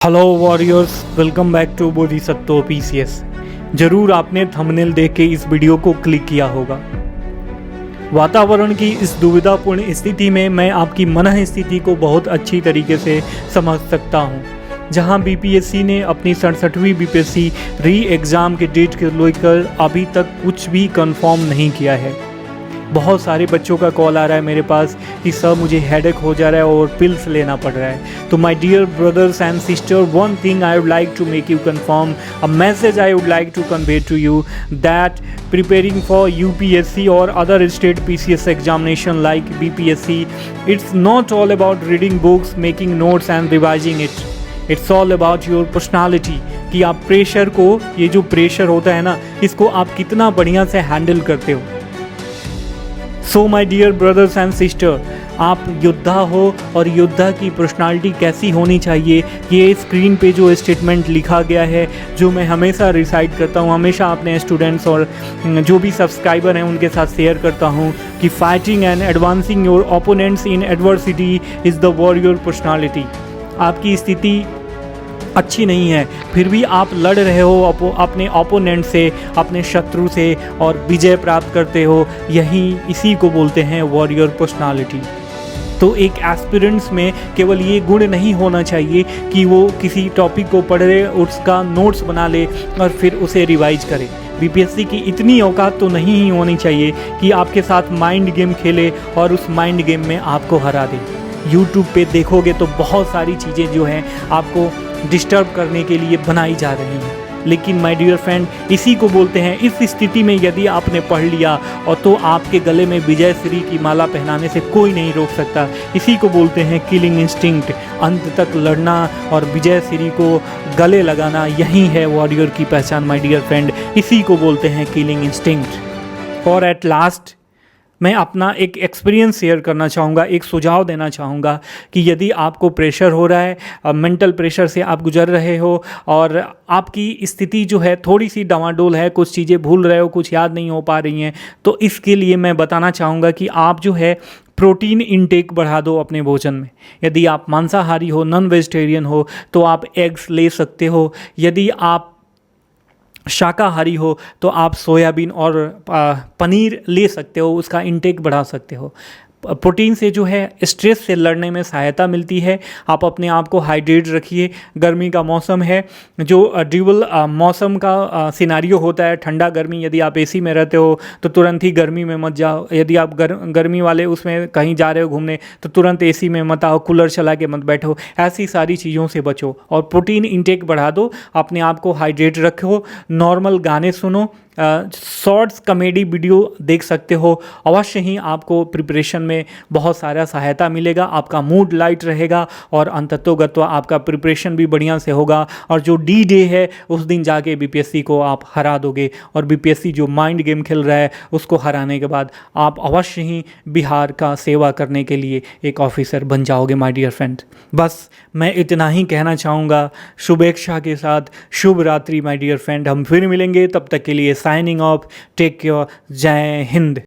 Hello warriors, welcome back to Bodhisattva PCS. जरूर आपने thumbnail देख के इस वीडियो को क्लिक किया होगा। वातावरण की इस दुविधापूर्ण स्थिति में मैं आपकी मन स्थिति को बहुत अच्छी तरीके से समझ सकता हूं। जहां बीपीएससी ने अपनी 67वीं बीपीएससी री एग्ज़ाम के डेट को लेकर अभी तक कुछ भी कंफर्म नहीं किया है। बहुत सारे बच्चों का कॉल आ रहा है मेरे पास कि सर मुझे हेडेक हो जा रहा है और पिल्स लेना पड़ रहा है। तो my dear brothers and sister, one thing I would like to make you confirm, a message I would like to convey to you that preparing for UPSC or other state PCS examination like BPSC, it's not all about reading books, making notes and revising it. It's all about your personality कि आप pressure को, ये जो pressure होता है ना, इसको आप कितना बढ़िया से हैंडल करते हो। So my dear brothers and sister, आप योद्धा हो और योद्धा की पर्सनालिटी कैसी होनी चाहिए, ये स्क्रीन पे जो स्टेटमेंट लिखा गया है, जो मैं हमेशा रिसाइट करता हूँ, हमेशा अपने स्टूडेंट्स और जो भी सब्सक्राइबर हैं उनके साथ शेयर करता हूँ कि fighting and advancing your opponents in adversity is the warrior personality. आपकी स्थिति अच्छी नहीं है, फिर भी आप लड़ रहे हो अपने ओपोनेंट से, अपने शत्रु से, और विजय प्राप्त करते हो। इसी को बोलते हैं वॉरियर पर्सनालिटी। तो एक एस्पिरेंट्स में केवल ये गुण नहीं होना चाहिए कि वो किसी टॉपिक को पढ़ ले, उसका नोट्स बना ले और फिर उसे रिवाइज करे। बीपीएससी की इतनी औकात तो नहीं ही होनी चाहिए कि आपके साथ माइंड गेम खेले और उस माइंड गेम में आपको हरा दे। यूट्यूब पे देखोगे तो बहुत सारी चीज़ें जो हैं आपको डिस्टर्ब करने के लिए बनाई जा रही हैं। लेकिन माय डियर फ्रेंड, इसी को बोलते हैं, इस स्थिति में यदि आपने पढ़ लिया और तो आपके गले में विजय श्री की माला पहनाने से कोई नहीं रोक सकता। इसी को बोलते हैं किलिंग इंस्टिंक्ट। अंत तक लड़ना और विजय श्री को गले लगाना, यही है वॉरियर की पहचान माय डियर फ्रेंड। इसी को बोलते हैं किलिंग इंस्टिंक्ट। और एट लास्ट मैं अपना एक एक्सपीरियंस शेयर करना चाहूँगा, एक सुझाव देना चाहूँगा कि यदि आपको प्रेशर हो रहा है, मेंटल प्रेशर से आप गुजर रहे हो और आपकी स्थिति जो है थोड़ी सी डामाडोल है, कुछ चीज़ें भूल रहे हो, कुछ याद नहीं हो पा रही हैं, तो इसके लिए मैं बताना चाहूँगा कि आप जो है प्रोटीन इनटेक बढ़ा दो अपने भोजन में। यदि आप मांसाहारी हो, नॉन वेजिटेरियन हो, तो आप एग्स ले सकते हो। यदि आप शाकाहारी हो तो आप सोयाबीन और पनीर ले सकते हो, उसका इंटेक बढ़ा सकते हो। प्रोटीन से जो है स्ट्रेस से लड़ने में सहायता मिलती है। आप अपने आप को हाइड्रेट रखिए। गर्मी का मौसम है, जो ड्यूअल मौसम का सिनारियो होता है, ठंडा गर्मी। यदि आप एसी में रहते हो तो तुरंत ही गर्मी में मत जाओ। यदि आप गर्मी वाले उसमें कहीं जा रहे हो घूमने तो तुरंत एसी में मत आओ, कूलर चला के मत बैठो। ऐसी सारी चीज़ों से बचो और प्रोटीन इंटेक बढ़ा दो, अपने आप को हाइड्रेट रखो। नॉर्मल गाने सुनो, शॉर्ट्स कॉमेडी वीडियो देख सकते हो। अवश्य ही आपको प्रिपरेशन में बहुत सारा सहायता मिलेगा, आपका मूड लाइट रहेगा और अंततोगत्वा आपका प्रिपरेशन भी बढ़िया से होगा। और जो डी डे है उस दिन जाके बीपीएससी को आप हरा दोगे और बीपीएससी जो माइंड गेम खेल रहा है उसको हराने के बाद आप अवश्य ही बिहार का सेवा करने के लिए एक ऑफिसर बन जाओगे माय डियर फ्रेंड। बस मैं इतना ही कहना चाहूँगा। शुभेच्छा के साथ शुभ रात्रि माय डियर फ्रेंड। हम फिर मिलेंगे, तब तक के लिए साइनिंग ऑफ। Take care. जय हिंद।